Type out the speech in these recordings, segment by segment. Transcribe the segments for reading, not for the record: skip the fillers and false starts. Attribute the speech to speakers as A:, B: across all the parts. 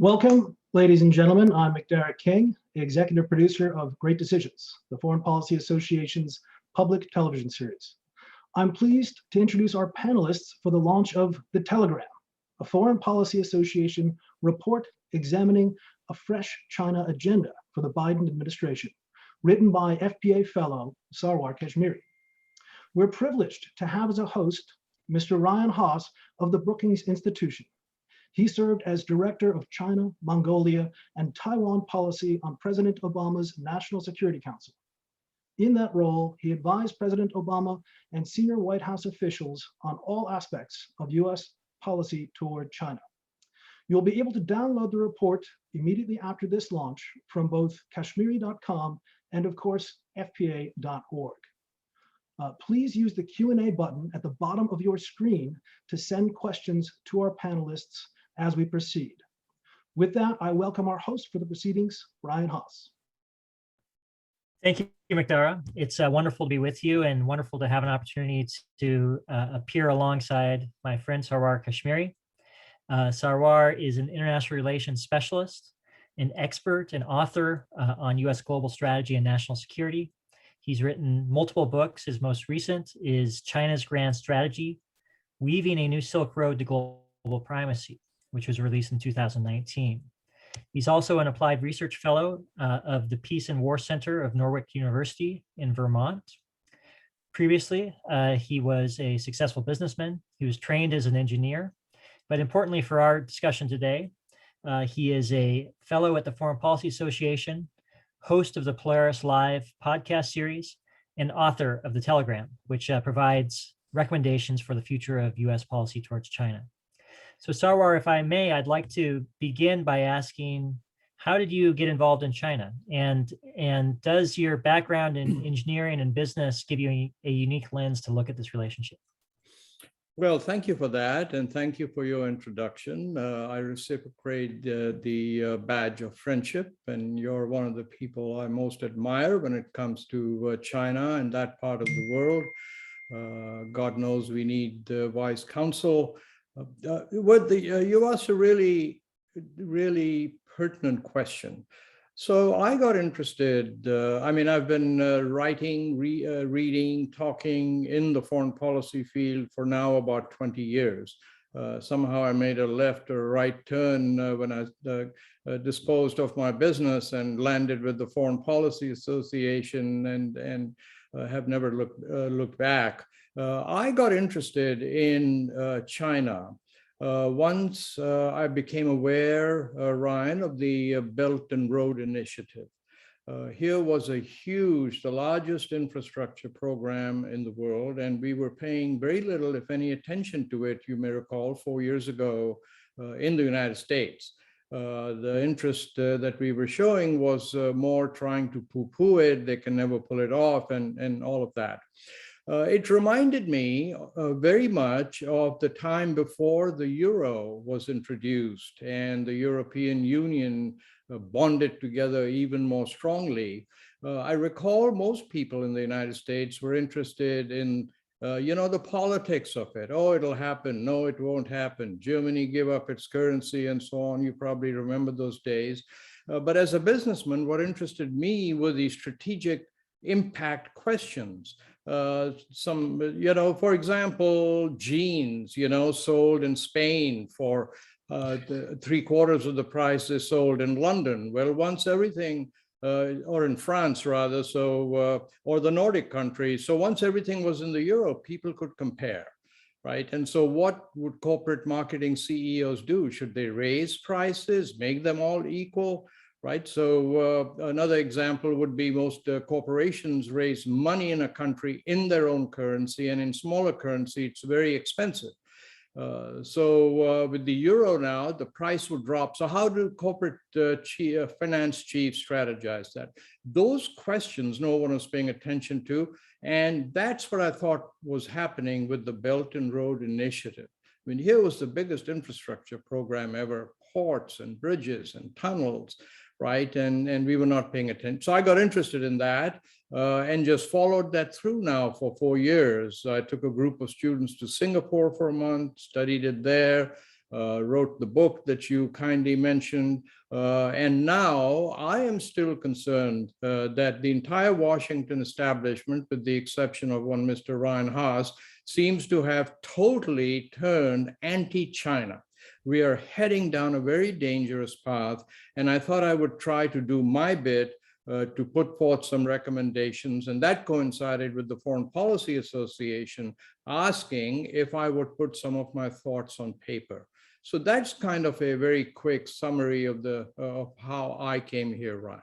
A: Welcome, ladies and gentlemen. I'm McDerrick King, the executive producer of Great Decisions, the Foreign Policy Association's public television series. I'm pleased to introduce our panelists for the launch of The Telegram, a Foreign Policy Association report examining a fresh China agenda for the Biden administration, written by FPA Fellow Sarwar Kashmeri. We're privileged to have as a host Mr. Ryan Haas of the Brookings Institution. He served as Director of China, Mongolia, and Taiwan policy on President Obama's National Security Council. In that role, he advised President Obama and senior White House officials on all aspects of US policy toward China. You'll be able to download the report immediately after this launch from both kashmeri.com and, of course, fpa.org. Please use the Q&A button at the bottom of your screen to send questions to our panelists as we proceed. With that, I welcome our host for the proceedings, Ryan Haas.
B: Thank you, McDara. It's wonderful to be with you and wonderful to have an opportunity to appear alongside my friend Sarwar Kashmeri. Sarwar is an international relations specialist, an expert and author on US global strategy and national security. He's written multiple books. His most recent is China's Grand Strategy, Weaving a New Silk Road to Global Primacy, which was released in 2019. He's also an applied research fellow of the Peace and War Center of Norwich University in Vermont. Previously, he was a successful businessman. He was trained as an engineer, but importantly for our discussion today, he is a fellow at the Foreign Policy Association, host of the Polaris-Live podcast series, and author of The Telegram, which provides recommendations for the future of US policy towards China. So Sarwar, if I may, I'd like to begin by asking, how did you get involved in China? And does your background in engineering and business give you a unique lens to look at this relationship?
C: Well, thank you for that, and thank you for your introduction. I reciprocate the badge of friendship, and you're one of the people I most admire when it comes to China and that part of the world. God knows we need wise counsel. You asked a really pertinent question. So I got interested. I've been writing, reading, talking in the foreign policy field for now about 20 years. Somehow I made a left or right turn when I disposed of my business and landed with the Foreign Policy Association and have never looked back. I got interested in China once I became aware, Ryan, of the Belt and Road Initiative. Here was the largest infrastructure program in the world, and we were paying very little, if any, attention to it, you may recall, 4 years ago in the United States. The interest that we were showing was more trying to poo-poo it, they can never pull it off, and all of that. It reminded me very much of the time before the euro was introduced and the European Union bonded together even more strongly. I recall most people in the United States were interested in, the politics of it. Oh, it'll happen. No, it won't happen. Germany gave up its currency and so on. You probably remember those days. But as a businessman, what interested me were the strategic impact questions. For example, jeans, sold in Spain for 3/4 of the price they sold in London. Well, once everything, or in France rather, or the Nordic countries. So once everything was in the euro, people could compare, right? And so what would corporate marketing CEOs do? Should they raise prices, make them all equal? Right. So another example would be most corporations raise money in a country in their own currency, and in smaller currency, it's very expensive. With the euro now, the price would drop. So how do corporate finance chiefs strategize that? Those questions no one was paying attention to. And that's what I thought was happening with the Belt and Road Initiative. I mean, here was the biggest infrastructure program ever, ports and bridges and tunnels, right? And we were not paying attention. So I got interested in that and just followed that through now for 4 years. I took a group of students to Singapore for a month, studied it there, wrote the book that you kindly mentioned. And now I am still concerned that the entire Washington establishment, with the exception of one Mr. Ryan Haas, seems to have totally turned anti-China. We are heading down a very dangerous path, and I thought I would try to do my bit to put forth some recommendations, and that coincided with the Foreign Policy Association asking if I would put some of my thoughts on paper. So that's kind of a very quick summary of how I came here, Ryan.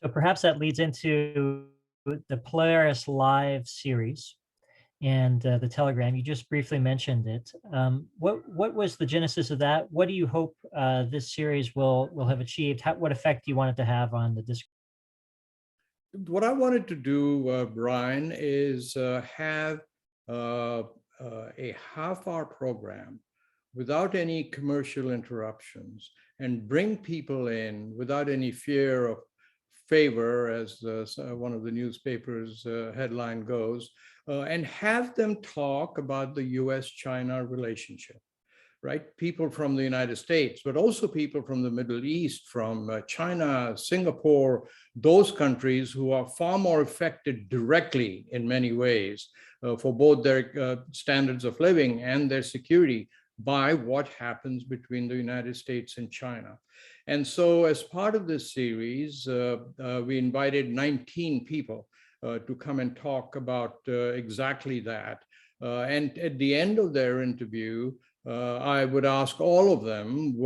B: So perhaps that leads into the Polaris-Live series and the Telegram. You just briefly mentioned it. What was the genesis of that? What do you hope this series will have achieved? What effect do you want it to have on the discourse?
C: What I wanted to do, Brian, is have a half-hour program without any commercial interruptions and bring people in without any fear of favor, as one of the newspapers' headline goes, and have them talk about the US-China relationship, right? People from the United States, but also people from the Middle East, from China, Singapore, those countries who are far more affected directly in many ways for both their standards of living and their security by what happens between the United States and China. And so as part of this series, we invited 19 people to come and talk about exactly that. And at the end of their interview, I would ask all of them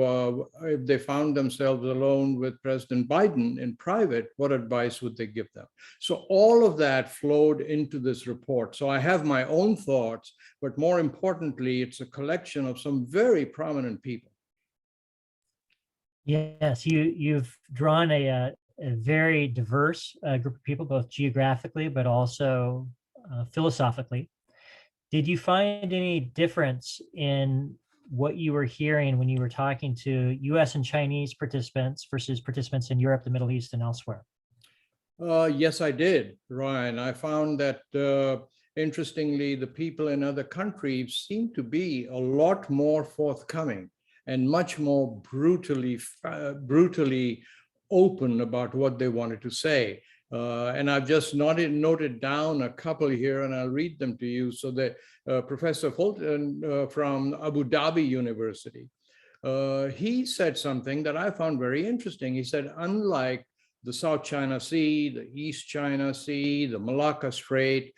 C: if they found themselves alone with President Biden in private, what advice would they give them? So all of that flowed into this report. So I have my own thoughts, but more importantly, it's a collection of some very prominent people.
B: Yes, you've drawn a very diverse group of people, both geographically, but also philosophically. Did you find any difference in what you were hearing when you were talking to US and Chinese participants versus participants in Europe, the Middle East, and elsewhere?
C: Yes, I did, Ryan. I found that, interestingly, the people in other countries seem to be a lot more forthcoming and much more brutally open about what they wanted to say. And I've just noted down a couple here, and I'll read them to you. So that Professor Fulton from Abu Dhabi University, he said something that I found very interesting. He said, unlike the South China Sea, the East China Sea, the Malacca Strait,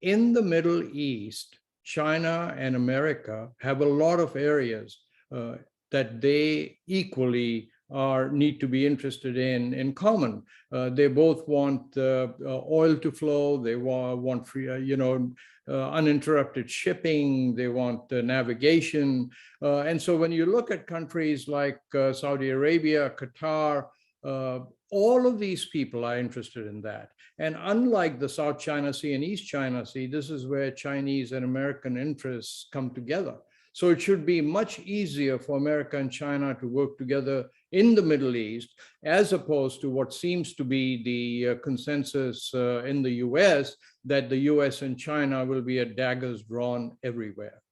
C: in the Middle East, China and America have a lot of areas that they equally need to be interested in common. They both want oil to flow. They want free, uninterrupted shipping. They want navigation. And so when you look at countries like Saudi Arabia, Qatar, all of these people are interested in that. And unlike the South China Sea and East China Sea, this is where Chinese and American interests come together. So it should be much easier for America and China to work together in the Middle East, as opposed to what seems to be the consensus in the US, that the US and China will be at daggers drawn everywhere.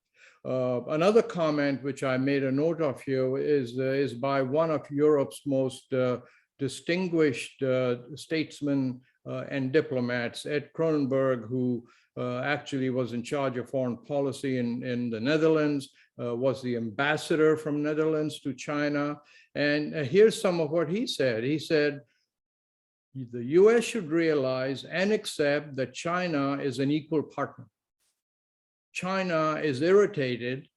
C: Another comment which I made a note of here is by one of Europe's most distinguished statesmen and diplomats, Ed Cronenberg, who actually was in charge of foreign policy in the Netherlands, was the ambassador from Netherlands to China. And here's some of what he said. He said, the US should realize and accept that China is an equal partner. China is irritated,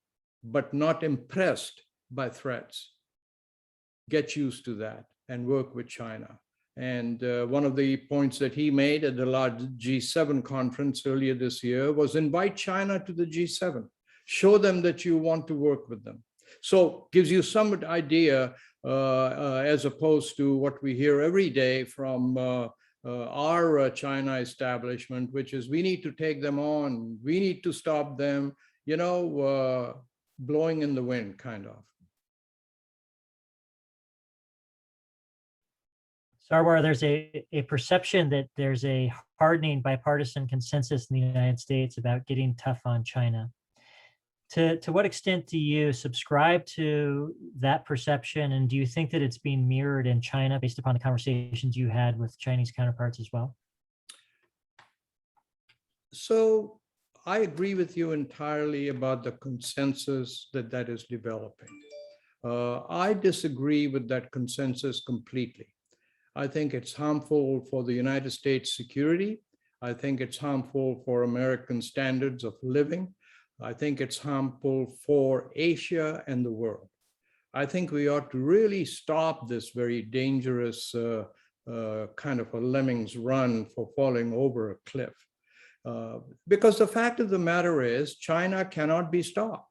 C: but not impressed by threats. Get used to that and work with China. And one of the points that he made at the large G7 conference earlier this year was invite China to the G7. Show them that you want to work with them. So gives you some idea as opposed to what we hear every day from our China establishment, which is we need to take them on, we need to stop them, blowing in the wind, kind of.
B: Sarwar, there's a perception that there's a hardening bipartisan consensus in the United States about getting tough on China. To what extent do you subscribe to that perception? And do you think that it's being mirrored in China based upon the conversations you had with Chinese counterparts as well?
C: So I agree with you entirely about the consensus that is developing. I disagree with that consensus completely. I think it's harmful for the United States security. I think it's harmful for American standards of living. I think it's harmful for Asia and the world. I think we ought to really stop this very dangerous kind of a lemmings run for falling over a cliff. Because the fact of the matter is China cannot be stopped.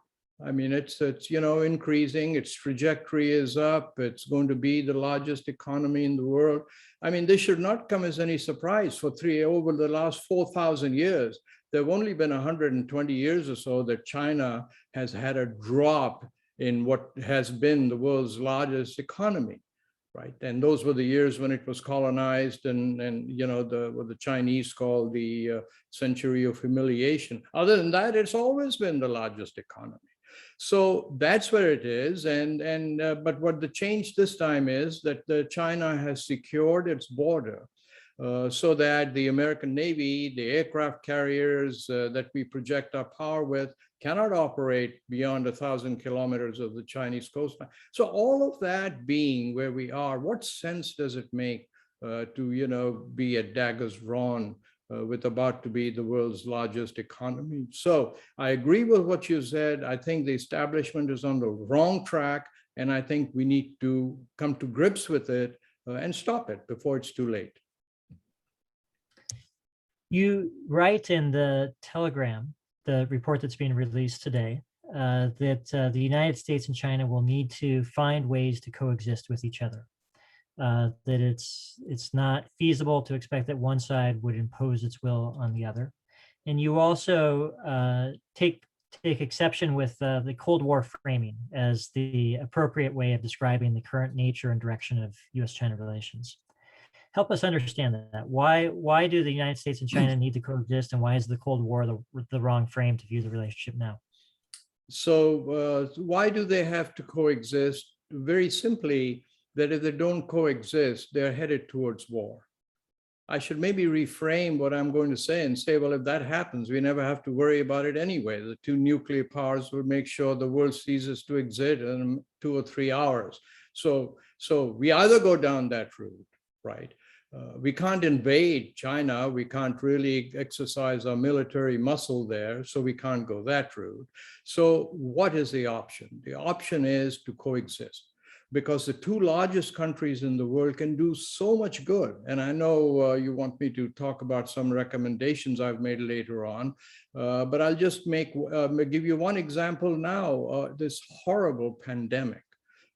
C: I mean, it's increasing, its trajectory is up, it's going to be the largest economy in the world. I mean, this should not come as any surprise. Over the last 4,000 years, there have only been 120 years or so that China has had a drop in what has been the world's largest economy, right? And those were the years when it was colonized and what the Chinese call the century of humiliation. Other than that, it's always been the largest economy. So that's where it is. But what the change this time is that China has secured its border so that the American Navy, the aircraft carriers that we project our power with cannot operate beyond 1,000 kilometers of the Chinese coastline. So all of that being where we are, what sense does it make to be at daggers drawn with about to be the world's largest economy? So I agree with what you said. I think the establishment is on the wrong track, and I think we need to come to grips with it and stop it before it's too late.
B: You write in the Telegram, the report that's being released today, that the United States and China will need to find ways to coexist with each other. That it's not feasible to expect that one side would impose its will on the other. And you also take exception with the Cold War framing as the appropriate way of describing the current nature and direction of US-China relations. Help us understand that. Why do the United States and China need to coexist, and why is the Cold War the wrong frame to view the relationship now?
C: So why do they have to coexist? Very simply, that if they don't coexist, they're headed towards war. I should maybe reframe what I'm going to say and say, well, if that happens, we never have to worry about it anyway. The two nuclear powers would make sure the world ceases to exist in 2 or 3 hours. So we either go down that route, right? We can't invade China. We can't really exercise our military muscle there, so we can't go that route. So what is the option? The option is to coexist, because the two largest countries in the world can do so much good. And I know you want me to talk about some recommendations I've made later on, but I'll just give you one example now, this horrible pandemic,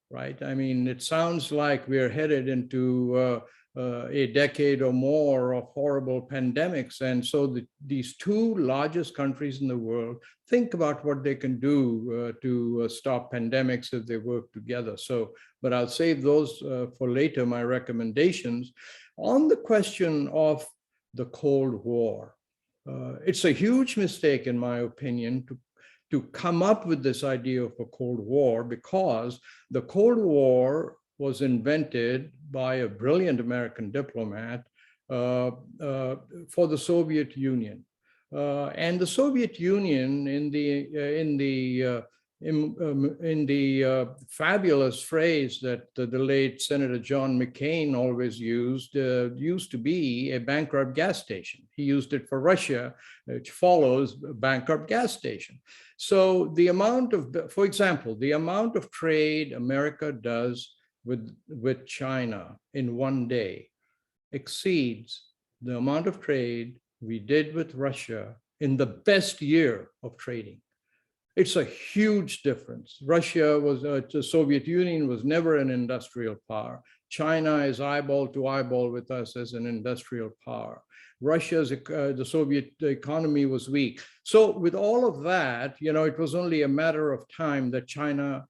C: right? I mean, it sounds like we're headed into a decade or more of horrible pandemics. And so these two largest countries in the world think about what they can do to stop pandemics if they work together. But I'll save those for later, my recommendations. On the question of the Cold War, it's a huge mistake, in my opinion, to come up with this idea of a Cold War, because the Cold War was invented by a brilliant American diplomat for the Soviet Union. And the Soviet Union, in the fabulous phrase that the late Senator John McCain always used to be a bankrupt gas station. He used it for Russia, which follows a bankrupt gas station. So the amount of, for example, the amount of trade America does with China in one day exceeds the amount of trade we did with Russia in the best year of trading. It's a huge difference. Russia was, the Soviet Union was never an industrial power. China is eyeball to eyeball with us as an industrial power. The Soviet economy was weak. So with all of that, it was only a matter of time that China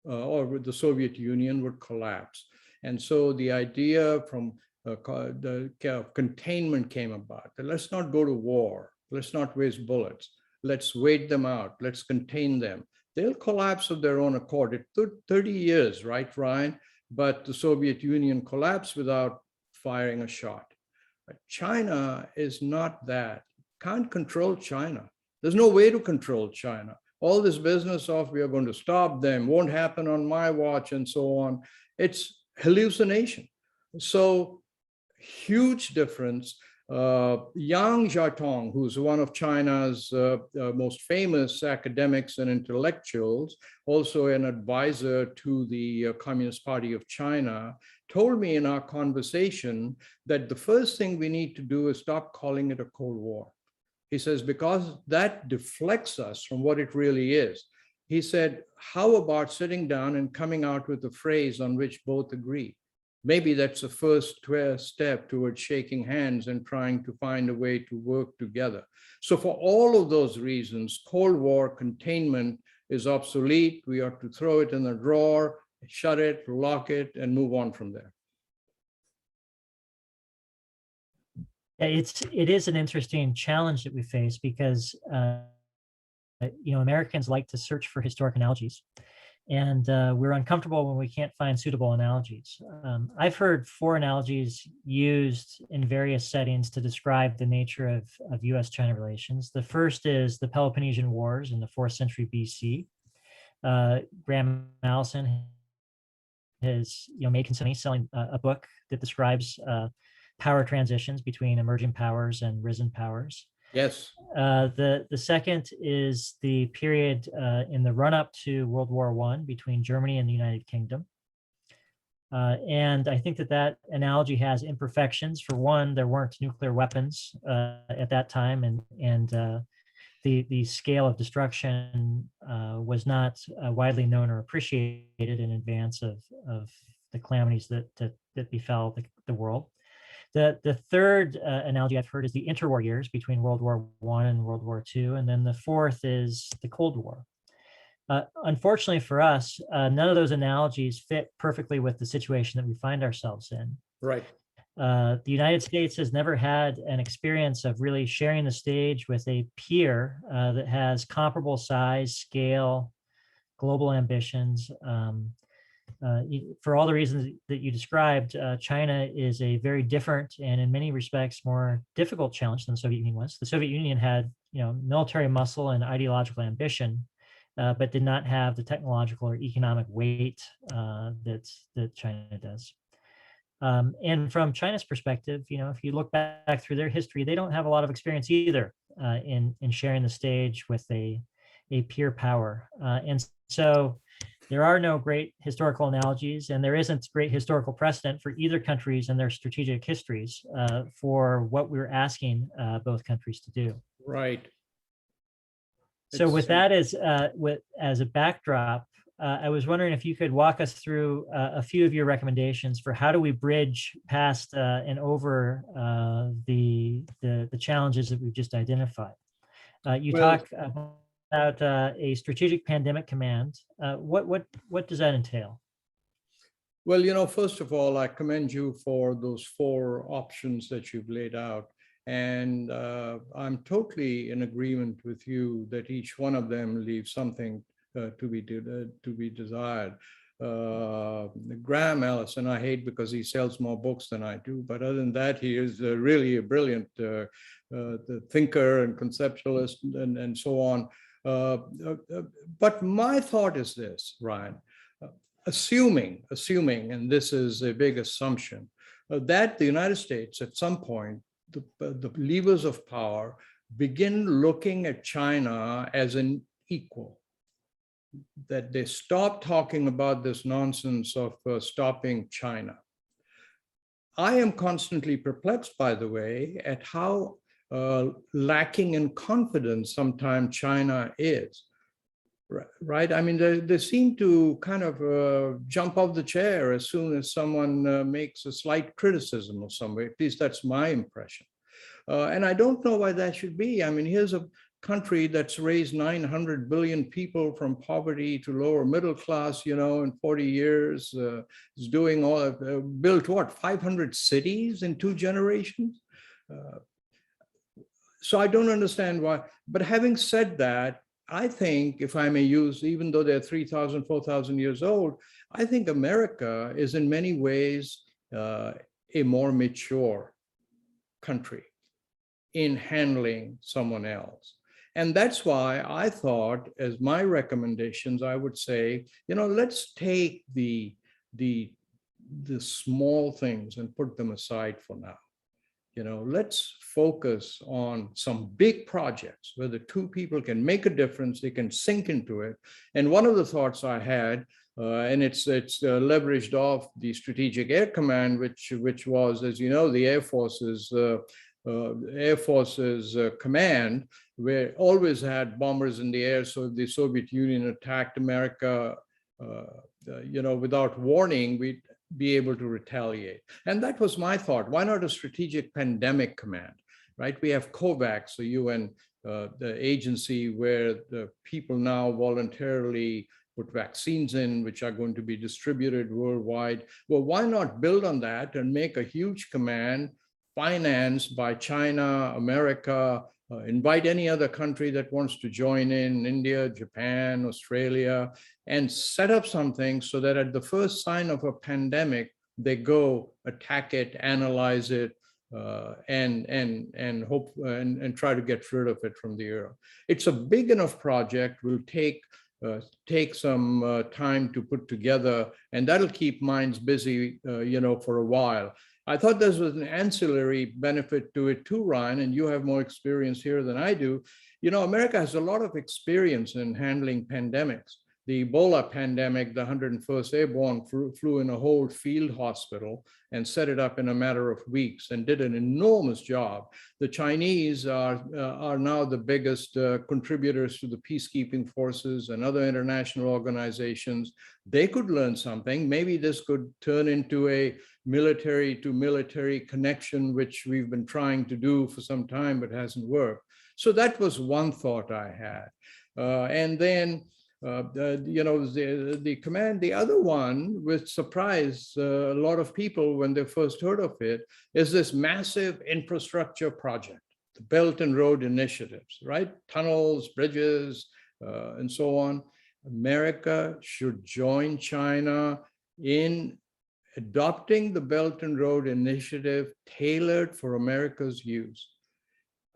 C: or the Soviet Union would collapse. And so the idea from the containment came about. Let's not go to war. Let's not waste bullets. let's wait them out, let's contain them. They'll collapse of their own accord. It took 30 years, right, Ryan? But the Soviet Union collapsed without firing a shot. China is not that. Can't control China. There's no way to control China. All this business of we are going to stop them, won't happen on my watch, and so on. It's hallucination. So huge difference. Yang Jiatong, who's one of China's most famous academics and intellectuals, also an advisor to the Communist Party of China, told me in our conversation that the first thing we need to do is stop calling it a Cold War. He says, because that deflects us from what it really is. He said, how about sitting down and coming out with a phrase on which both agree? Maybe that's the first step towards shaking hands and trying to find a way to work together. So for all of those reasons, Cold War containment is obsolete. We ought to throw it in a drawer, shut it, lock it, and move on from there.
B: Yeah, it is an interesting challenge that we face because Americans like to search for historic analogies, and we're uncomfortable when we can't find suitable analogies. I've heard 4 analogies used in various settings to describe the nature of US-China relations. The first is the Peloponnesian Wars in the 4th century BC. Graham Allison has made constantly selling a book that describes power transitions between emerging powers and risen powers.
C: Yes.
B: The second is the period in the run-up to World War I between Germany and the United Kingdom. And I think that analogy has imperfections. For one, there weren't nuclear weapons at that time, and the scale of destruction was not widely known or appreciated in advance of the calamities that befell the world. The third analogy I've heard is the interwar years between World War I and World War II. And then the fourth is the Cold War. Unfortunately for us, none of those analogies fit perfectly with the situation that we find ourselves in.
C: Right.
B: The United States has never had an experience of really sharing the stage with a peer that has comparable size, scale, global ambitions. For all the reasons that you described, China is a very different and in many respects more difficult challenge than the Soviet Union was. The Soviet Union had, military muscle and ideological ambition, but did not have the technological or economic weight that China does. And from China's perspective, if you look back through their history, they don't have a lot of experience either in sharing the stage with a peer power. And so there are no great historical analogies, and there isn't great historical precedent for either countries and their strategic histories for what we're asking both countries to do.
C: Right.
B: So with that as a backdrop, I was wondering if you could walk us through a few of your recommendations for how do we bridge past and over the challenges that we've just identified. You talk about a strategic pandemic command. What does that entail?
C: Well, first of all, I commend you for those 4 options that you've laid out. And I'm totally in agreement with you that each one of them leaves something to be desired. Graham Allison, I hate because he sells more books than I do, but other than that, he is really a brilliant thinker and conceptualist and so on. But my thought is this, Ryan, assuming, and this is a big assumption, that the United States at some point, the levers of power begin looking at China as an equal, that they stop talking about this nonsense of stopping China. I am constantly perplexed, by the way, at how lacking in confidence sometimes China is, right? I mean, they seem to kind of jump off the chair as soon as someone makes a slight criticism of somebody. At least that's my impression. And I don't know why that should be. I mean, here's a country that's raised 900 billion people from poverty to lower middle class, in 40 years, is doing all, built what, 500 cities in 2 generations? So I don't understand why. But having said that, I think, if I may use, even though they're 3,000, 4,000 years old, I think America is in many ways a more mature country in handling someone else. And that's why I thought, as my recommendations, I would say, let's take the small things and put them aside for now. Let's focus on some big projects where the two people can make a difference, they can sink into it. And one of the thoughts I had, and it's leveraged off the Strategic Air Command, which was, as you know, the Air Force's command, where always had bombers in the air. So if the Soviet Union attacked America, without warning, we'd be able to retaliate. And that was my thought. Why not a strategic pandemic command, right? We have COVAX, the UN, the agency where the people now voluntarily put vaccines in, which are going to be distributed worldwide. Well, why not build on that and make a huge command financed by China, America, invite any other country that wants to join in, India, Japan, Australia, and set up something so that at the first sign of a pandemic, they go attack it, analyze it, and hope and try to get rid of it from the earth. It's a big enough project, will take some time to put together, and that'll keep minds busy, for a while. I thought this was an ancillary benefit to it too, Ryan, and you have more experience here than I do. America has a lot of experience in handling pandemics. The Ebola pandemic, the 101st Airborne flew in a whole field hospital and set it up in a matter of weeks and did an enormous job. The Chinese are now the biggest contributors to the peacekeeping forces and other international organizations. They could learn something. Maybe this could turn into a military to military connection, which we've been trying to do for some time, but hasn't worked. So that was one thought I had. And then, the command, the other one, which surprised a lot of people when they first heard of it, is this massive infrastructure project, the Belt and Road Initiatives, right? Tunnels, bridges, and so on. America should join China in adopting the Belt and Road Initiative tailored for America's use.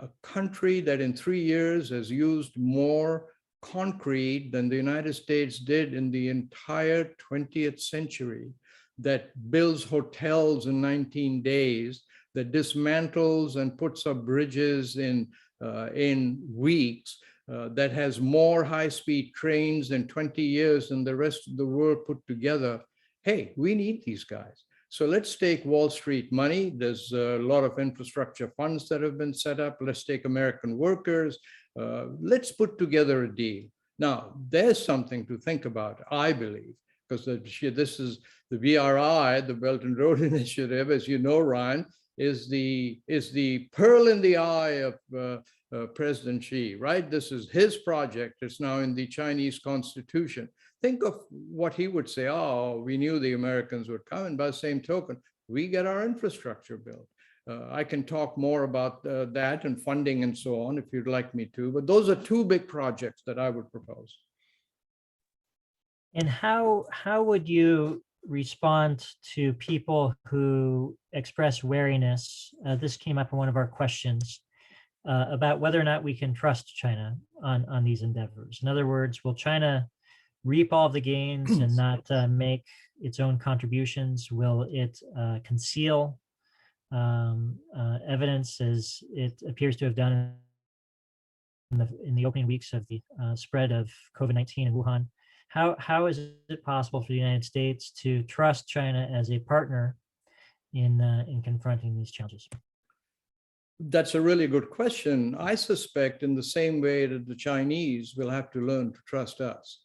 C: A country that in 3 years has used more concrete than the United States did in the entire 20th century, that builds hotels in 19 days, that dismantles and puts up bridges in weeks, that has more high-speed trains in 20 years than the rest of the world put together. Hey, we need these guys. So let's take Wall Street money. There's a lot of infrastructure funds that have been set up. Let's take American workers. Let's put together a deal. Now, there's something to think about, I believe, because this is the BRI, the Belt and Road Initiative, as you know, Ryan, is the pearl in the eye of President Xi, right? This is his project. It's now in the Chinese Constitution. Think of what he would say, oh, we knew the Americans would come, and by the same token, we get our infrastructure built. I can talk more about that and funding and so on if you'd like me to, but those are two big projects that I would propose.
B: And how would you respond to people who express wariness? This came up in one of our questions about whether or not we can trust China on these endeavors. In other words, will China reap all the gains and not make its own contributions? Will it conceal evidence, as it appears to have done in the opening weeks of the spread of COVID-19 in Wuhan? How is it possible for the United States to trust China as a partner in confronting these challenges?
C: That's a really good question. I suspect in the same way that the Chinese will have to learn to trust us.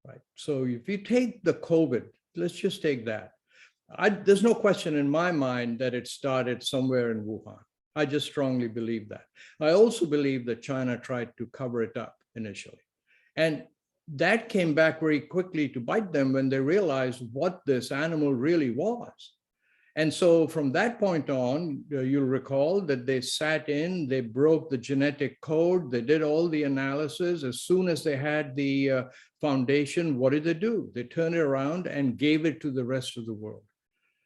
C: Right. So if you take the COVID, let's just take that. There's no question in my mind that it started somewhere in Wuhan. I just strongly believe that. I also believe that China tried to cover it up initially. And that came back very quickly to bite them when they realized what this animal really was. And so from that point on, you'll recall that they sat in, they broke the genetic code, they did all the analysis. As soon as they had the foundation, what did they do? They turned it around and gave it to the rest of the world.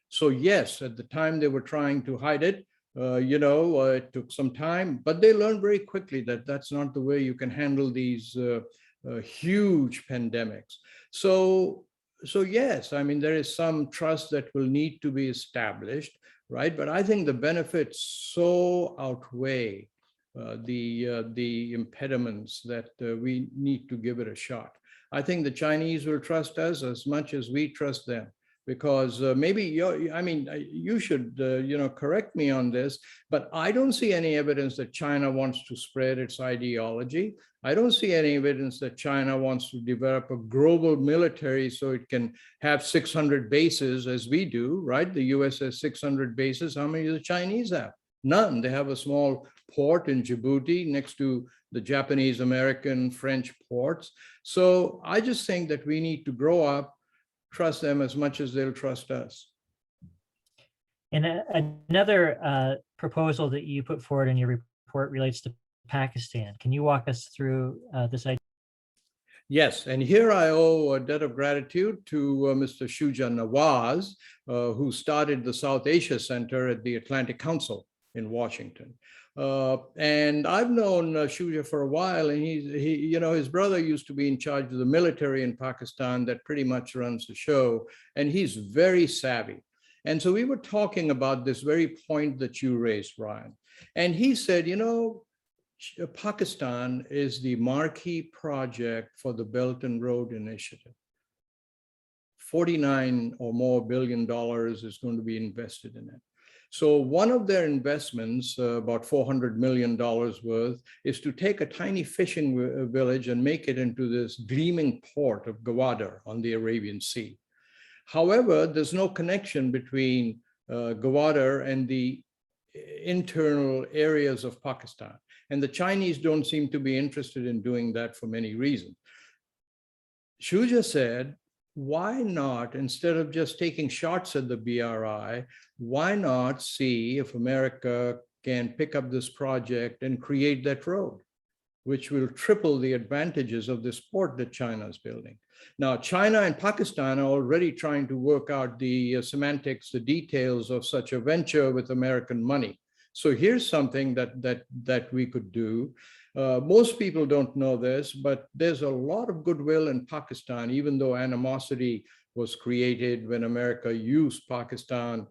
C: So yes, at the time they were trying to hide it, it took some time, but they learned very quickly that that's not the way you can handle these huge pandemics. So yes, I mean, there is some trust that will need to be established, right? But I think the benefits so outweigh the impediments that we need to give it a shot. I think the Chinese will trust us as much as we trust them. Because maybe you should correct me on this, but I don't see any evidence that China wants to spread its ideology. I don't see any evidence that China wants to develop a global military so it can have 600 bases as we do, right? The US has 600 bases. How many do the Chinese have? None. They have a small port in Djibouti next to the Japanese, American, French ports. So I just think that we need to grow up, trust them as much as they'll trust us.
B: And another proposal that you put forward in your report relates to Pakistan. Can you walk us through this idea?
C: Yes, and here I owe a debt of gratitude to Mr. Shuja Nawaz, who started the South Asia Center at the Atlantic Council in Washington. And I've known Shuja for a while, and his brother used to be in charge of the military in Pakistan that pretty much runs the show, and he's very savvy. And so we were talking about this very point that you raised, Ryan. And he said, Pakistan is the marquee project for the Belt and Road Initiative. $49 or more billion is going to be invested in it. So one of their investments, about $400 million worth, is to take a tiny fishing village and make it into this gleaming port of Gwadar on the Arabian Sea. However, there's no connection between Gwadar and the internal areas of Pakistan. And the Chinese don't seem to be interested in doing that for many reasons. Shuja said, why not, instead of just taking shots at the BRI, why not see if America can pick up this project and create that road, which will triple the advantages of this port that China is building. Now, China and Pakistan are already trying to work out the semantics, the details of such a venture with American money. So here's something that we could do. Most people don't know this, but there's a lot of goodwill in Pakistan, even though animosity was created when America used Pakistan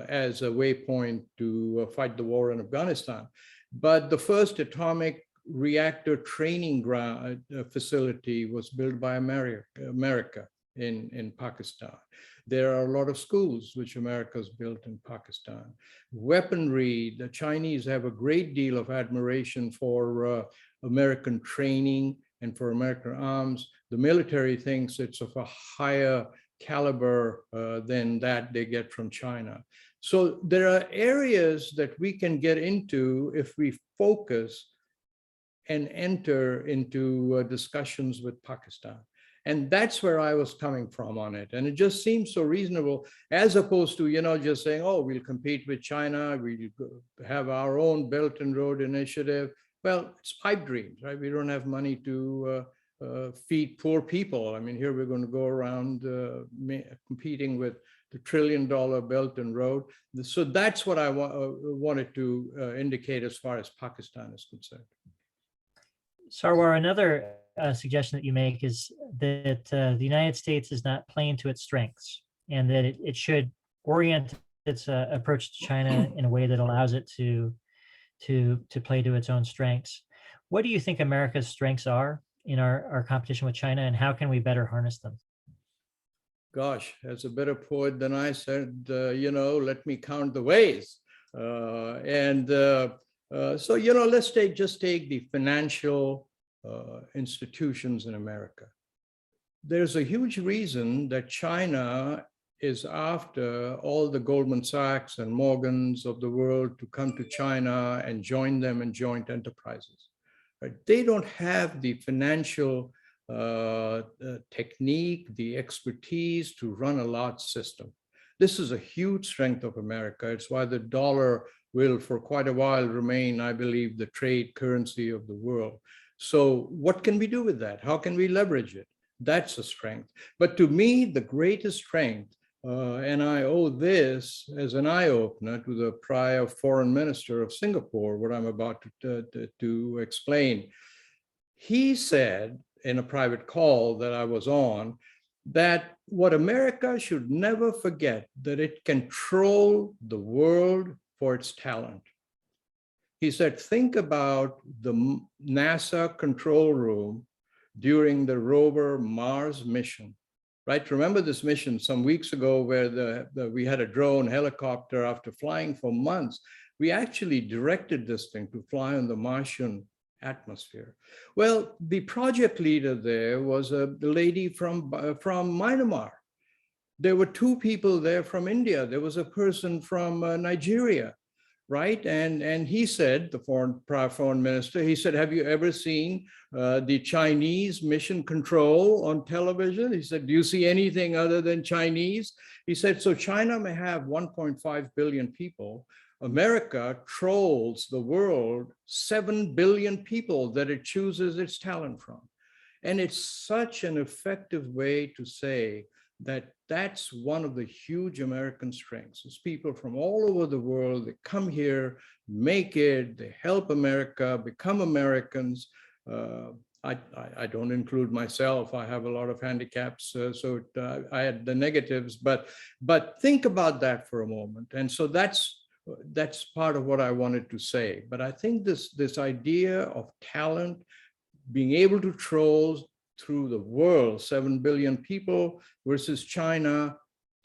C: as a waypoint to fight the war in Afghanistan. But the first atomic reactor training ground facility was built by America in Pakistan. There are a lot of schools which America's built in Pakistan. Weaponry, the Chinese have a great deal of admiration for American training and for American arms. The military thinks it's of a higher caliber than that they get from China. So there are areas that we can get into if we focus and enter into discussions with Pakistan. And that's where I was coming from on it. And it just seems so reasonable, as opposed to, just saying, oh, we'll compete with China, we'll have our own Belt and Road Initiative. Well, it's pipe dreams, right? We don't have money to feed poor people. I mean, here we're going to go around competing with the $1 trillion Belt and Road. So that's what I wanted to indicate as far as Pakistan is concerned.
B: Sarwar, another suggestion that you make is that the United States is not playing to its strengths, and that it should orient its approach to China in a way that allows it to play to its own strengths. What do you think America's strengths are in our competition with China, and how can we better harness them?
C: Gosh, as a better poet than I said, let me count the ways. So, let's just take the financial institutions in America. There's a huge reason that China is after all the Goldman Sachs and Morgans of the world to come to China and join them in joint enterprises. Right? They don't have the financial technique, the expertise to run a large system. This is a huge strength of America. It's why the dollar will for quite a while remain, I believe, the trade currency of the world. So what can we do with that? How can we leverage it? That's a strength. But to me, the greatest strength, and I owe this as an eye-opener to the prior foreign minister of Singapore, what I'm about to explain. He said in a private call that I was on, that what America should never forget, that it can troll the world for its talent. He said, think about the NASA control room during the rover Mars mission, right? Remember this mission some weeks ago where we had a drone helicopter after flying for months. We actually directed this thing to fly on the Martian atmosphere. Well, the project leader there was the lady from Myanmar. There were two people there from India. There was a person from Nigeria, right? And he said, the foreign minister, he said, have you ever seen the Chinese mission control on television? He said, do you see anything other than Chinese? He said, so China may have 1.5 billion people. America trolls the world 7 billion people that it chooses its talent from. And it's such an effective way to say that that's one of the huge American strengths. It's people from all over the world, they come here, make it, they help America, become Americans. I don't include myself. I have a lot of handicaps, so I had the negatives, but think about that for a moment. And so that's part of what I wanted to say. But I think this idea of talent, being able to troll through the world, 7 billion people versus China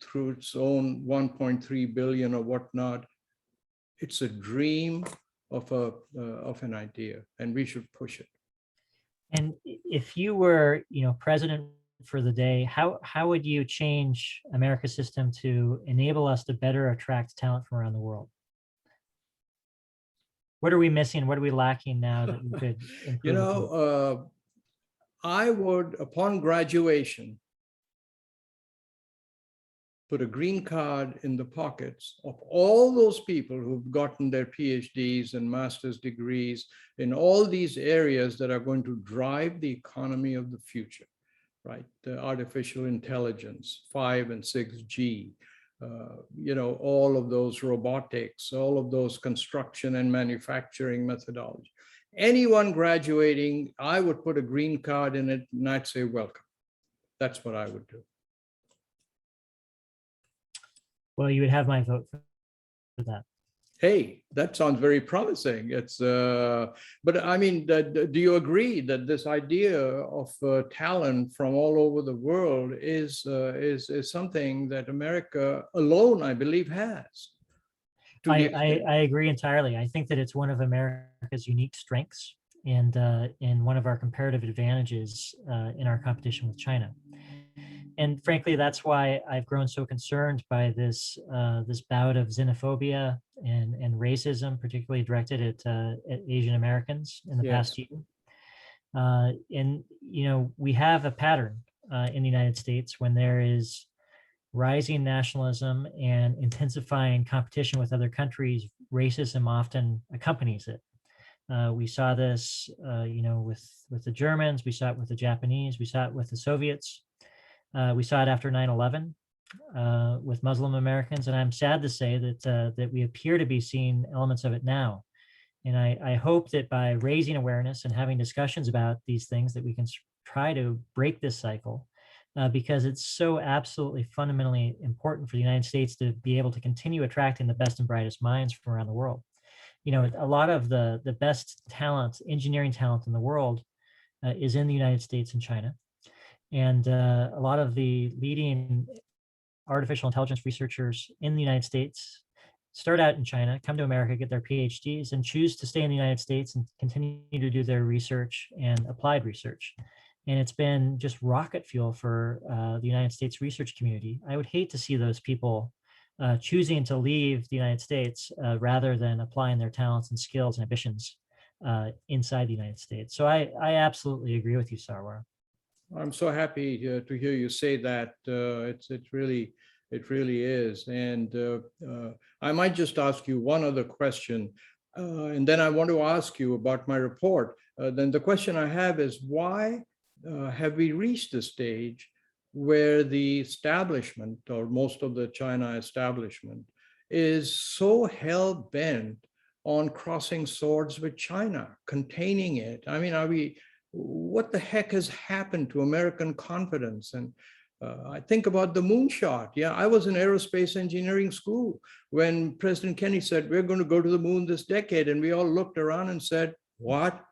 C: through its own 1.3 billion or whatnot, it's a dream of an idea, and we should push it.
B: And if you were, president for the day, how would you change America's system to enable us to better attract talent from around the world? What are we missing? What are we lacking now that we could improve?
C: I would, upon graduation, put a green card in the pockets of all those people who've gotten their PhDs and master's degrees in all these areas that are going to drive the economy of the future, right? The artificial intelligence, 5 and 6G, all of those robotics, all of those construction and manufacturing methodology. Anyone graduating, I would put a green card in it and I'd say, welcome. That's what I would do.
B: Well, you would have my vote for that.
C: Hey, that sounds very promising. It's, but I mean, do you agree that this idea of talent from all over the world is something that America alone, I believe, has?
B: I agree entirely. I think that it's one of America's unique strengths and one of our comparative advantages in our competition with China. And frankly, that's why I've grown so concerned by this bout of xenophobia and racism, particularly directed at Asian Americans in the past year. And we have a pattern in the United States when there is rising nationalism and intensifying competition with other countries. Racism often accompanies it. We saw this, with the Germans. We saw it with the Japanese. We saw it with the Soviets. We saw it after 9/11 with Muslim Americans, and I'm sad to say that we appear to be seeing elements of it now. And I hope that by raising awareness and having discussions about these things, that we can try to break this cycle, because it's so absolutely fundamentally important for the United States to be able to continue attracting the best and brightest minds from around the world. A lot of the best talent, engineering talent in the world is in the United States and China. And a lot of the leading artificial intelligence researchers in the United States start out in China, come to America, get their PhDs, and choose to stay in the United States and continue to do their research and applied research. And it's been just rocket fuel for the United States research community. I would hate to see those people choosing to leave the United States rather than applying their talents and skills and ambitions inside the United States. So I absolutely agree with you, Sarwar.
C: I'm so happy to hear you say that. It's really It really is. And I might just ask you one other question, and then I want to ask you about my report. Then the question I have is, why have we reached the stage where the establishment, or most of the China establishment, is so hell-bent on crossing swords with China, containing it? I mean, what the heck has happened to American confidence? And I think about the moonshot. Yeah, I was in aerospace engineering school when President Kennedy said, we're going to go to the moon this decade. And we all looked around and said, what?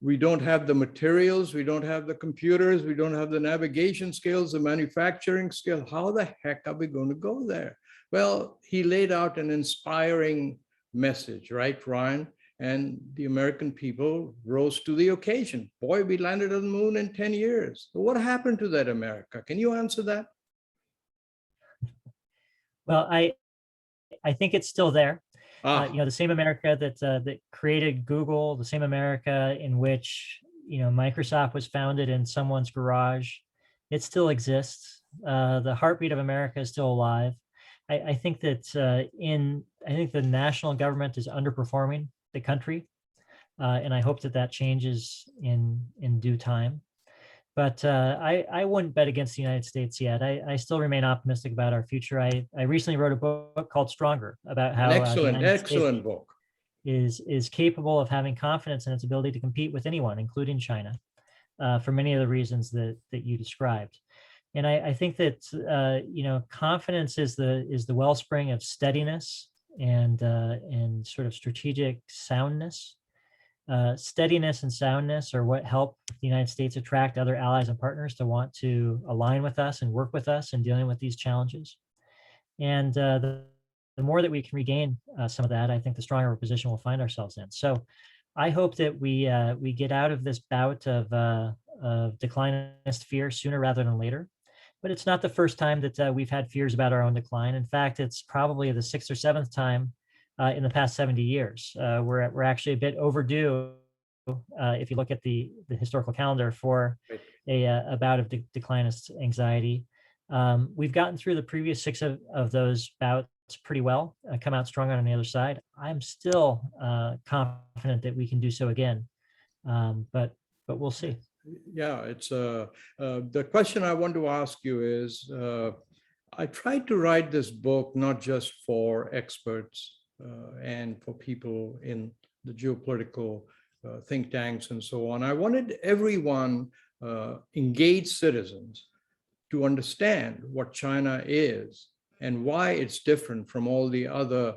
C: We don't have the materials, we don't have the computers, we don't have the navigation skills, the manufacturing skill. How the heck are we going to go there? Well, he laid out an inspiring message, right, Ryan? And the American people rose to the occasion. Boy, we landed on the moon in 10 years. So what happened to that America? Can you answer that?
B: Well, I think it's still there.
C: Ah,
B: The same America that created Google, the same America in which Microsoft was founded in someone's garage, it still exists. The heartbeat of America is still alive. I think that I think the national government is underperforming the country, and I hope that changes in due time. But I wouldn't bet against the United States yet. I still remain optimistic about our future. I recently wrote a book called Stronger about how
C: an
B: the
C: excellent,
B: United
C: excellent
B: States
C: book.
B: is capable of having confidence in its ability to compete with anyone, including China, for many of the reasons that you described. And I think that confidence is the wellspring of steadiness and sort of strategic soundness. Steadiness and soundness are what help the United States attract other allies and partners to want to align with us and work with us in dealing with these challenges. And the more that we can regain some of that, I think the stronger a position we'll find ourselves in. So I hope that we get out of this bout of declinist fear sooner rather than later. But it's not the first time that we've had fears about our own decline. In fact, it's probably the 6th or 7th time in the past 70 years. We're actually a bit overdue if you look at the historical calendar for a bout of declinist anxiety. We've gotten through the previous 6 of those bouts pretty well, come out strong on the other side. I'm still confident that we can do so again, but we'll see.
C: Yeah, it's the question I want to ask you is, I tried to write this book not just for experts and for people in the geopolitical think tanks and so on. I wanted everyone, engaged citizens, to understand what China is and why it's different from all the other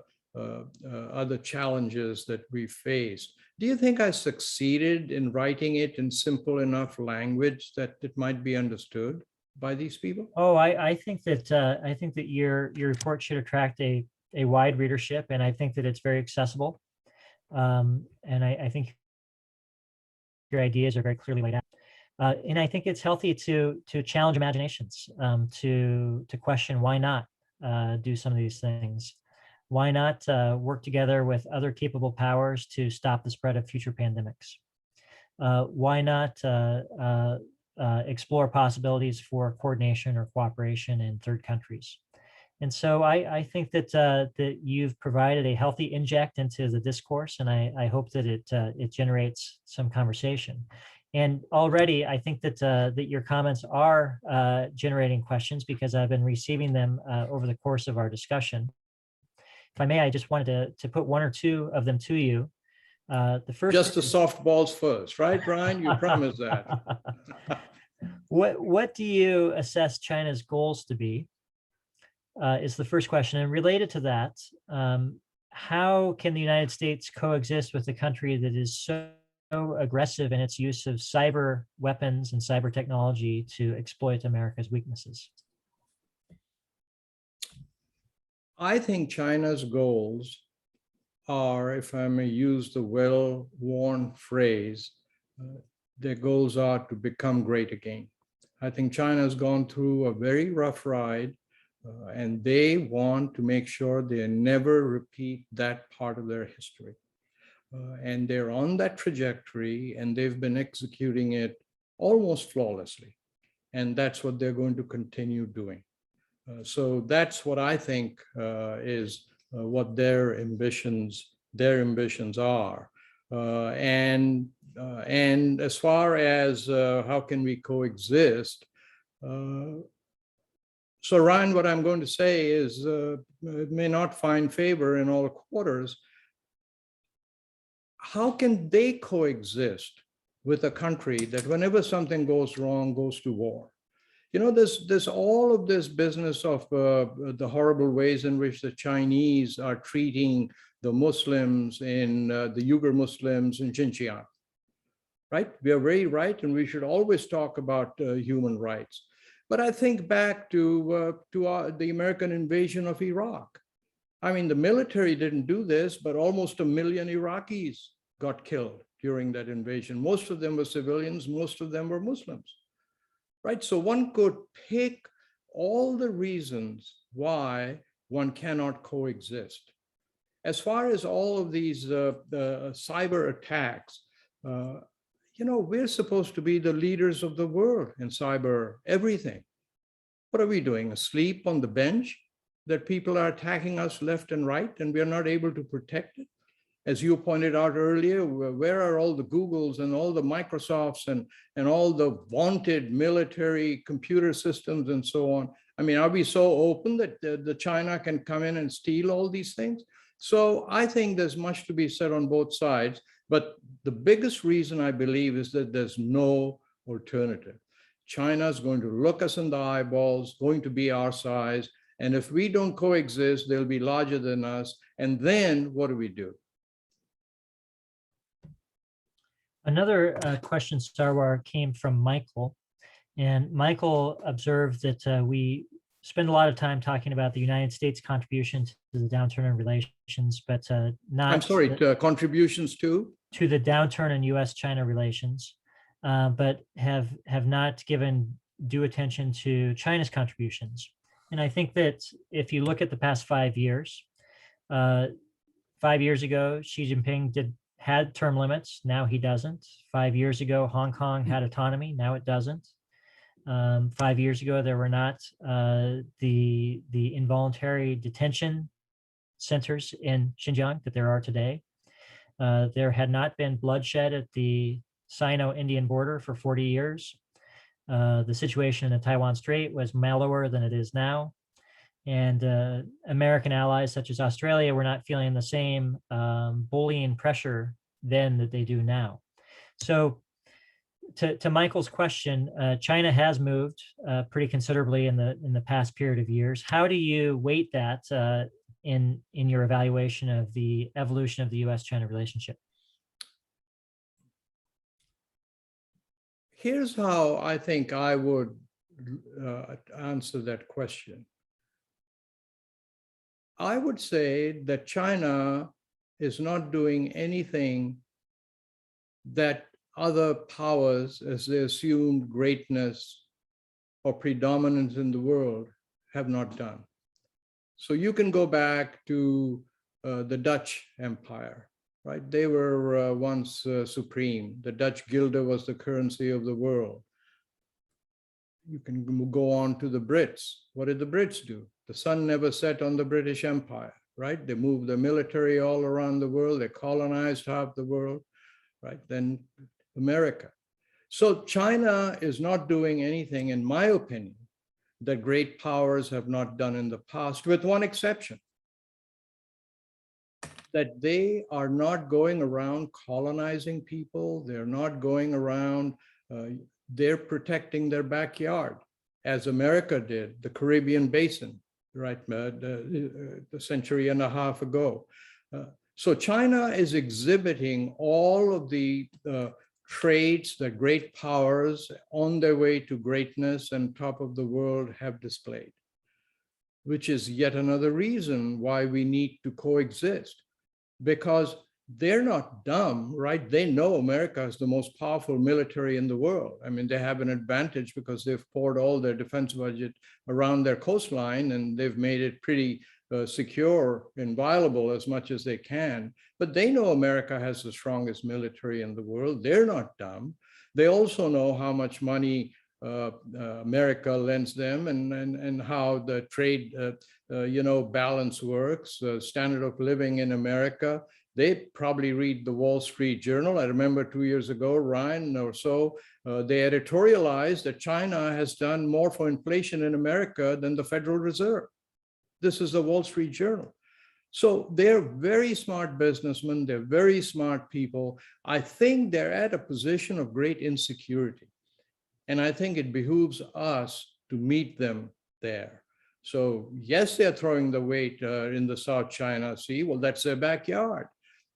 C: challenges that we face. Do you think I succeeded in writing it in simple enough language that it might be understood by these people?
B: Oh, I think that your report should attract a wide readership, and I think that it's very accessible. And I think your ideas are very clearly laid out. And I think it's healthy to challenge imaginations, to question why not do some of these things. Why not work together with other capable powers to stop the spread of future pandemics? Why not explore possibilities for coordination or cooperation in third countries? And so I think that you've provided a healthy inject into the discourse, and I hope that it generates some conversation. And already, I think that your comments are generating questions because I've been receiving them over the course of our discussion. If I may, I just wanted to put 1 or 2 of them to you. The first,
C: just the softballs first, right, Brian? You promised that.
B: What do you assess China's goals to be? Is the first question. And related to that, how can the United States coexist with a country that is so aggressive in its use of cyber weapons and cyber technology to exploit America's weaknesses?
C: I think China's goals are, if I may use the well-worn phrase, their goals are to become great again. I think China's gone through a very rough ride, and they want to make sure they never repeat that part of their history. And they're on that trajectory, and they've been executing it almost flawlessly. And that's what they're going to continue doing. So that's what I think is what their ambitions are. And as far as how can we coexist, so Ryan, what I'm going to say is it may not find favor in all quarters. How can they coexist with a country that whenever something goes wrong, goes to war? You know, there's all of this business of the horrible ways in which the Chinese are treating the Muslims in the Uyghur Muslims in Xinjiang, right? We are very right, and we should always talk about human rights. But I think back to the American invasion of Iraq. I mean, the military didn't do this, but almost 1 million Iraqis got killed during that invasion. Most of them were civilians, most of them were Muslims, right? So one could pick all the reasons why one cannot coexist. As far as all of these cyber attacks, you know, we're supposed to be the leaders of the world in cyber everything. What are we doing? Asleep on the bench that people are attacking us left and right and we are not able to protect it? As you pointed out earlier, where are all the Googles and all the Microsofts and all the vaunted military computer systems and so on? I mean, are we so open that the China can come in and steal all these things? So I think there's much to be said on both sides. But the biggest reason I believe is that there's no alternative. China's going to look us in the eyeballs, going to be our size. And if we don't coexist, they'll be larger than us. And then what do we do?
B: Another question, Sarwar, came from Michael. And Michael observed that we spend a lot of time talking about the United States contribution to the downturn in relations, but not—
C: I'm sorry, contributions to
B: the downturn in US-China relations, but have not given due attention to China's contributions. And I think that if you look at the past 5 years, 5 years ago, Xi Jinping had term limits, now he doesn't. 5 years ago, Hong Kong had autonomy, now it doesn't. 5 years ago, there were not the involuntary detention centers in Xinjiang that there are today. There had not been bloodshed at the Sino-Indian border for 40 years. The situation in the Taiwan Strait was mellower than it is now. And American allies such as Australia were not feeling the same bullying pressure then that they do now. So to Michael's question, China has moved pretty considerably in the past period of years. How do you weight that in your evaluation of the evolution of the US-China relationship?
C: Here's how I think I would answer that question. I would say that China is not doing anything that other powers, as they assumed greatness or predominance in the world, have not done. So you can go back to the Dutch Empire, right? They were once supreme. The Dutch guilder was the currency of the world. You can go on to the Brits. What did the Brits do? The sun never set on the British Empire, right? They moved their military all around the world. They colonized half the world, right? Then America. So China is not doing anything, in my opinion, that great powers have not done in the past, with one exception, that they are not going around colonizing people. They're not going around, they're protecting their backyard, as America did, the Caribbean basin, right, a century and a half ago. So China is exhibiting all of the traits that great powers on their way to greatness and top of the world have displayed, which is yet another reason why we need to coexist, because they're not dumb, right? They know America is the most powerful military in the world. I mean, they have an advantage because they've poured all their defense budget around their coastline and they've made it pretty secure, inviolable as much as they can. But they know America has the strongest military in the world. They're not dumb. They also know how much money America lends them, and how the trade balance works, standard of living in America. They probably read the Wall Street Journal. I remember 2 years ago, Ryan or so, they editorialized that China has done more for inflation in America than the Federal Reserve. This is the Wall Street Journal. So they're very smart businessmen. They're very smart people. I think they're at a position of great insecurity. And I think it behooves us to meet them there. So yes, they're throwing the weight in the South China Sea. Well, that's their backyard.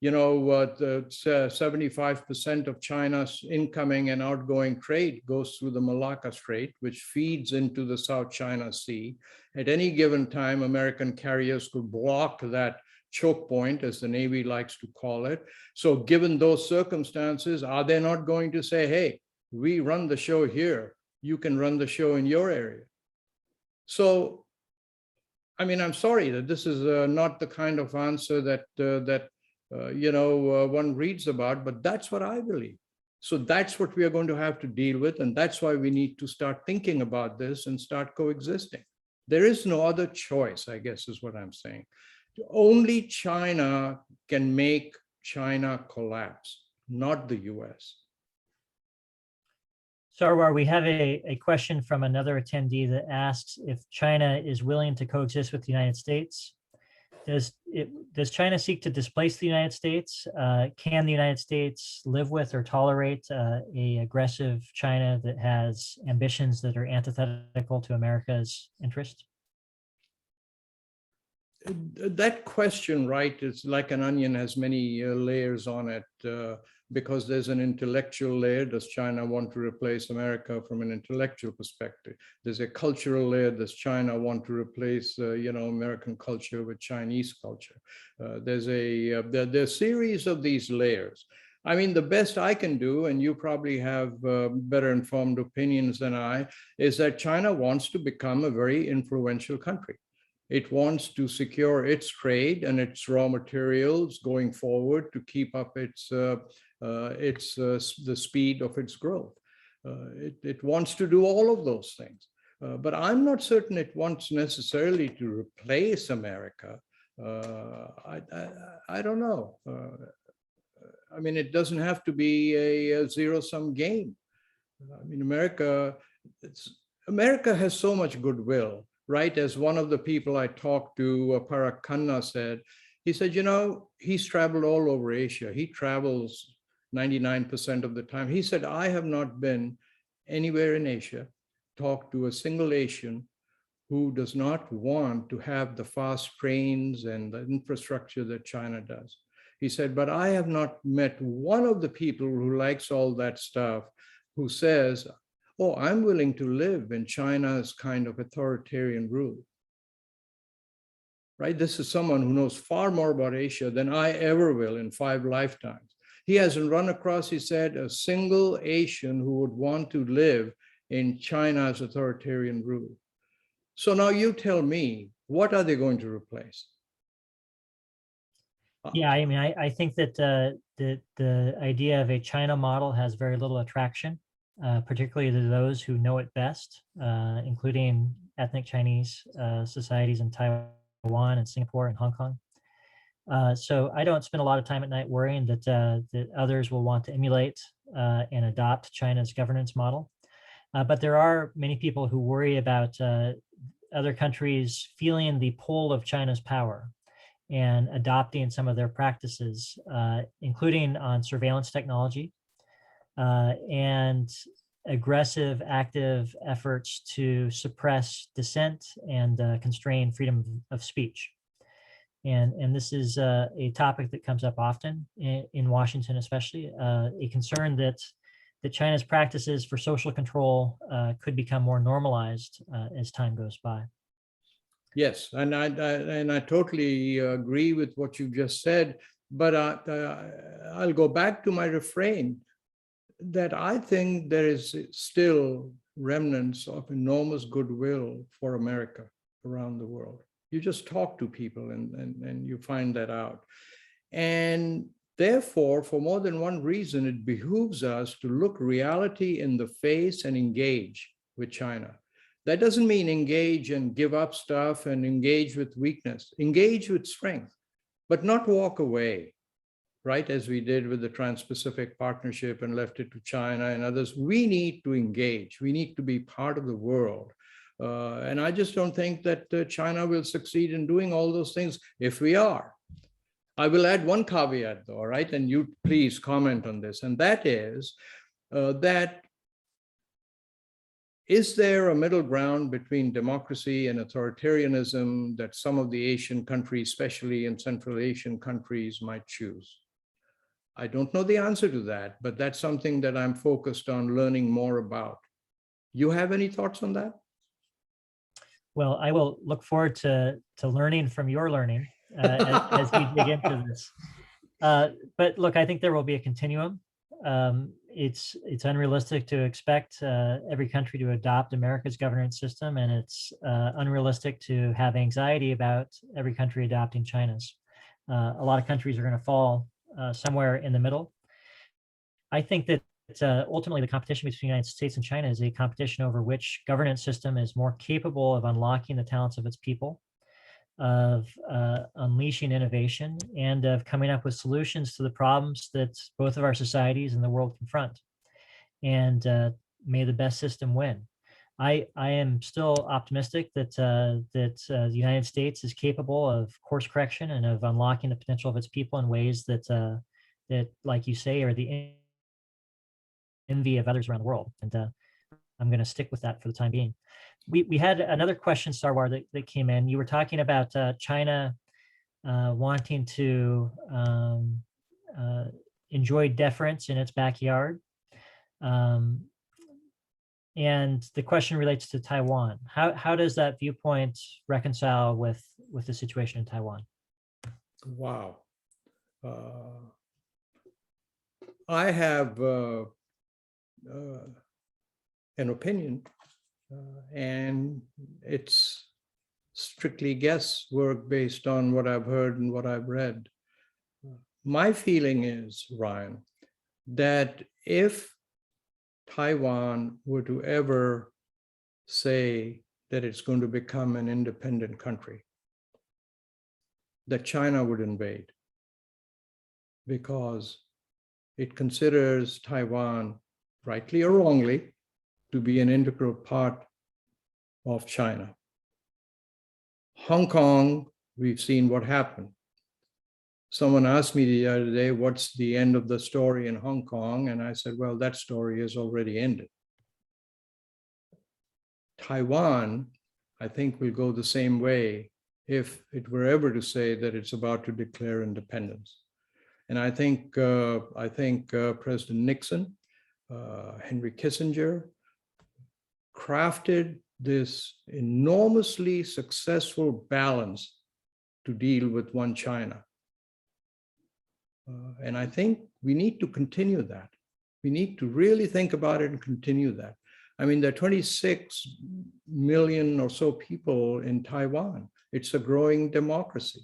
C: 75% of China's incoming and outgoing trade goes through the Malacca Strait, which feeds into the South China Sea. At any given time, American carriers could block that choke point, as the Navy likes to call it. So given those circumstances, are they not going to say, hey, we run the show here, you can run the show in your area? So, I mean, I'm sorry that this is not the kind of answer that one reads about, but that's what I believe. So that's what we are going to have to deal with. And that's why we need to start thinking about this and start coexisting. There is no other choice, I guess, is what I'm saying. Only China can make China collapse, not the US.
B: Sarwar, we have a question from another attendee that asks if China is willing to coexist with the United States. Does China seek to displace the United States? Can the United States live with or tolerate a aggressive China that has ambitions that are antithetical to America's interest?
C: That question, right, is like an onion, has many layers on it, because there's an intellectual layer. Does China want to replace America from an intellectual perspective? There's a cultural layer. Does China want to replace, American culture with Chinese culture? There's a series of these layers. I mean, the best I can do, and you probably have better informed opinions than I, is that China wants to become a very influential country. It wants to secure its trade and its raw materials going forward to keep up the speed of its growth. It wants to do all of those things. But I'm not certain it wants necessarily to replace America. I don't know. I mean, it doesn't have to be a zero-sum game. I mean, America has so much goodwill. Right, as one of the people I talked to, Parag Khanna, said, he said, he's traveled all over Asia. He travels 99% of the time. He said, I have not been anywhere in Asia, talked to a single Asian who does not want to have the fast trains and the infrastructure that China does. He said, but I have not met one of the people who likes all that stuff, who says, oh, I'm willing to live in China's kind of authoritarian rule. Right? This is someone who knows far more about Asia than I ever will in 5 lifetimes. He hasn't run across, he said, a single Asian who would want to live in China's authoritarian rule. So now you tell me, what are they going to replace?
B: Yeah, I mean, I think that the idea of a China model has very little attraction. Particularly to those who know it best, including ethnic Chinese societies in Taiwan and Singapore and Hong Kong. So I don't spend a lot of time at night worrying that others will want to emulate and adopt China's governance model. But there are many people who worry about other countries feeling the pull of China's power and adopting some of their practices, including on surveillance technology, and aggressive, active efforts to suppress dissent and constrain freedom of speech. And this is a topic that comes up often in Washington, especially, a concern that China's practices for social control could become more normalized as time goes by.
C: Yes, and I totally agree with what you've just said, but I'll go back to my refrain that I think there is still remnants of enormous goodwill for America around the world. You just talk to people and you find that out. And Therefore, for more than one reason, it behooves us to look reality in the face and engage with China. That doesn't mean engage and give up stuff and engage with weakness. Engage with strength, but not walk away, right? As we did with the Trans-Pacific Partnership and left it to China and others. We need to engage. We need to be part of the world. And I just don't think that China will succeed in doing all those things if we are. I will add one caveat though, right? And you please comment on this. And that is that is there a middle ground between democracy and authoritarianism that some of the Asian countries, especially in Central Asian countries, might choose? I don't know the answer to that, but that's something that I'm focused on learning more about. You have any thoughts on that?
B: Well, I will look forward to learning from your learning as we dig into this. But look, I think there will be a continuum. It's unrealistic to expect every country to adopt America's governance system, and it's unrealistic to have anxiety about every country adopting China's. A lot of countries are going to fall somewhere in the middle. I think that ultimately the competition between the United States and China is a competition over which governance system is more capable of unlocking the talents of its people, of unleashing innovation, and of coming up with solutions to the problems that both of our societies and the world confront. And may the best system win. I am still optimistic that the United States is capable of course correction and of unlocking the potential of its people in ways that, like you say, are the envy of others around the world. And I'm going to stick with that for the time being. We had another question, Sarwar, that came in. You were talking about China wanting to enjoy deference in its backyard. And the question relates to Taiwan. How does that viewpoint reconcile with the situation in Taiwan?
C: Wow. I have an opinion, and it's strictly guesswork based on what I've heard and what I've read. My feeling is, Ryan, that if Taiwan were to ever say that it's going to become an independent country, that China would invade, because it considers Taiwan, rightly or wrongly, to be an integral part of China. Hong Kong, we've seen what happened. Someone asked me the other day, what's the end of the story in Hong Kong? And I said, well, that story has already ended. Taiwan, I think, will go the same way if it were ever to say that it's about to declare independence. And I think President Nixon, Henry Kissinger, crafted this enormously successful balance to deal with one China. And I think we need to continue that. We need to really think about it and continue that. I mean, there are 26 million or so people in Taiwan. It's a growing democracy.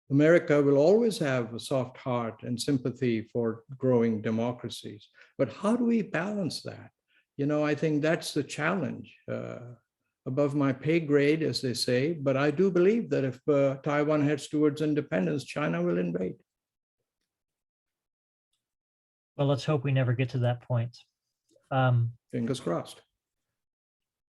C: America will always have a soft heart and sympathy for growing democracies. But how do we balance that? You know, I think that's the challenge. Above my pay grade, as they say, but I do believe that if Taiwan heads towards independence, China will invade.
B: Well, let's hope we never get to that point.
C: Fingers crossed.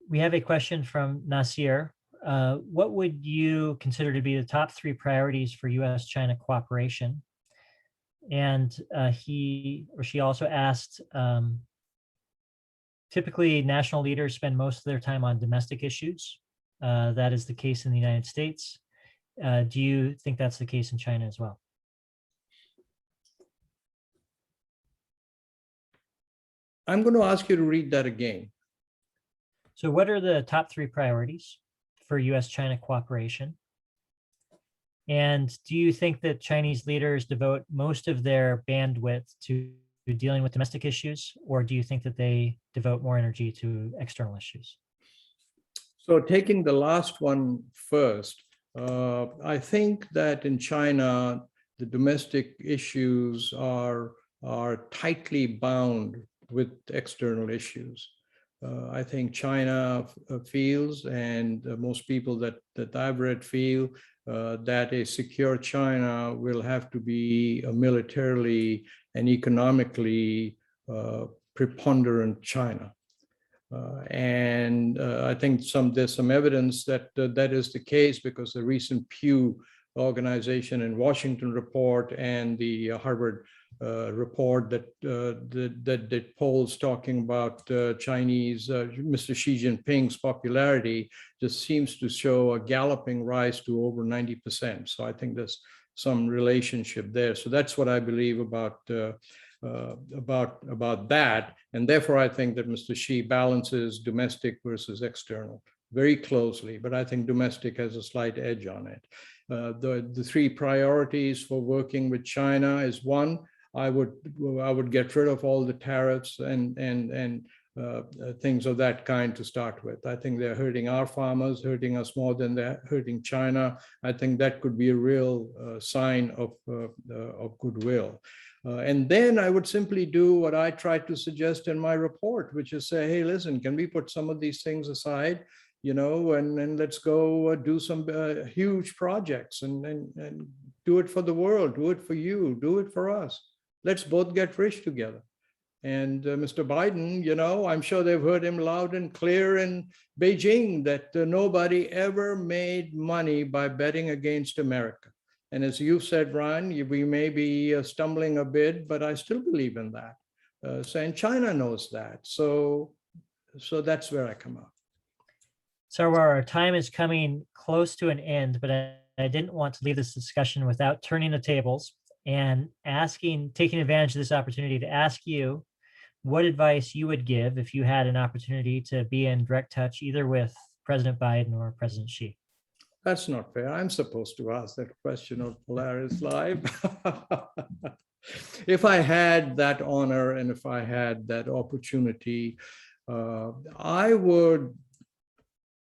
B: We have a question from Nasir. What would you consider to be the top 3 priorities for US-China cooperation? And he or she also asked, typically national leaders spend most of their time on domestic issues. That is the case in the United States. Do you think that's the case in China as well?
C: I'm going to ask you to read that again.
B: So what are the top 3 priorities for US-China cooperation? And do you think that Chinese leaders devote most of their bandwidth to dealing with domestic issues, or do you think that they devote more energy to external issues?
C: So taking the last one first, I think that in China, the domestic issues are tightly bound with external issues. I think China feels, and most people that I've read feel, that a secure China will have to be a militarily and economically preponderant China. I think there's some evidence that that is the case, because the recent Pew organization in Washington report and the Harvard report that did polls talking about Chinese, Mr. Xi Jinping's popularity just seems to show a galloping rise to over 90%. So I think there's some relationship there. So that's what I believe about that. And therefore, I think that Mr. Xi balances domestic versus external very closely, but I think domestic has a slight edge on it. The three priorities for working with China is: one, I would get rid of all the tariffs and things of that kind to start with. I think they're hurting our farmers, hurting us more than they're hurting China. I think that could be a real sign of goodwill. And then I would simply do what I tried to suggest in my report, which is say, hey, listen, can we put some of these things aside, and let's go do some huge projects and do it for the world, do it for you, do it for us. Let's both get rich together. And Mr. Biden, I'm sure they've heard him loud and clear in Beijing that nobody ever made money by betting against America. And as you said, Ryan, we may be stumbling a bit, but I still believe in that. And China knows that. So that's where I come up.
B: Sarwar, our time is coming close to an end, but I didn't want to leave this discussion without turning the tables and taking advantage of this opportunity to ask you what advice you would give if you had an opportunity to be in direct touch either with President Biden or President Xi.
C: That's not fair. I'm supposed to ask that question of Polaris-Live. If I had that honor and if I had that opportunity, I would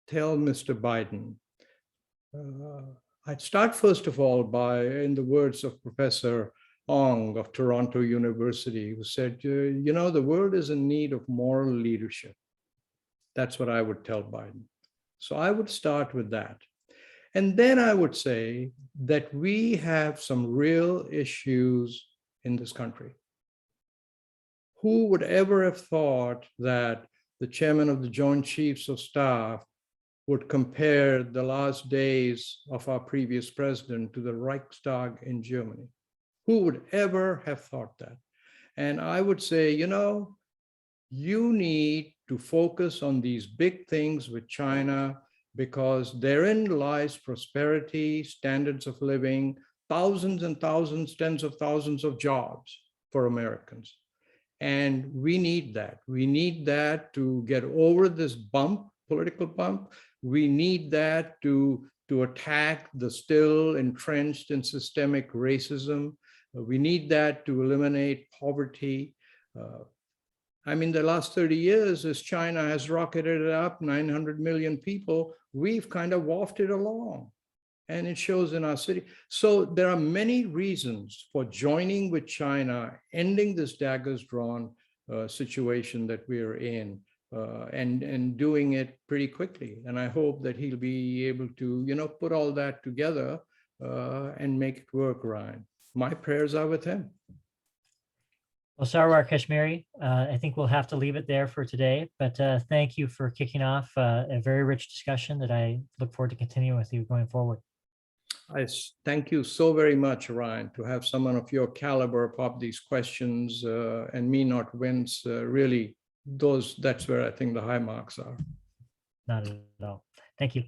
C: tell Mr. Biden, I'd start first of all by, in the words of Professor Ong of Toronto University, who said, the world is in need of moral leadership. That's what I would tell Biden. So I would start with that. And then I would say that we have some real issues in this country. Who would ever have thought that the chairman of the Joint Chiefs of Staff would compare the last days of our previous president to the Reichstag in Germany? Who would ever have thought that? And I would say, you need to focus on these big things with China, because therein lies prosperity, standards of living, thousands and thousands, tens of thousands of jobs for Americans. And we need that. We need that to get over this bump, political bump. We need that to attack the still entrenched and systemic racism. We need that to eliminate poverty. The last 30 years, as China has rocketed up 900 million people, we've kind of wafted along, and it shows in our city. So there are many reasons for joining with China, ending this daggers drawn situation that we're in, and doing it pretty quickly. And I hope that he'll be able to, put all that together and make it work, Ryan. My prayers are with him.
B: Well, Sarwar Kashmeri, I think we'll have to leave it there for today, but thank you for kicking off a very rich discussion that I look forward to continuing with you going forward.
C: I thank you so very much, Ryan, to have someone of your caliber pop these questions and me not wince. Really, that's where I think the high marks are.
B: Not at all. Thank you.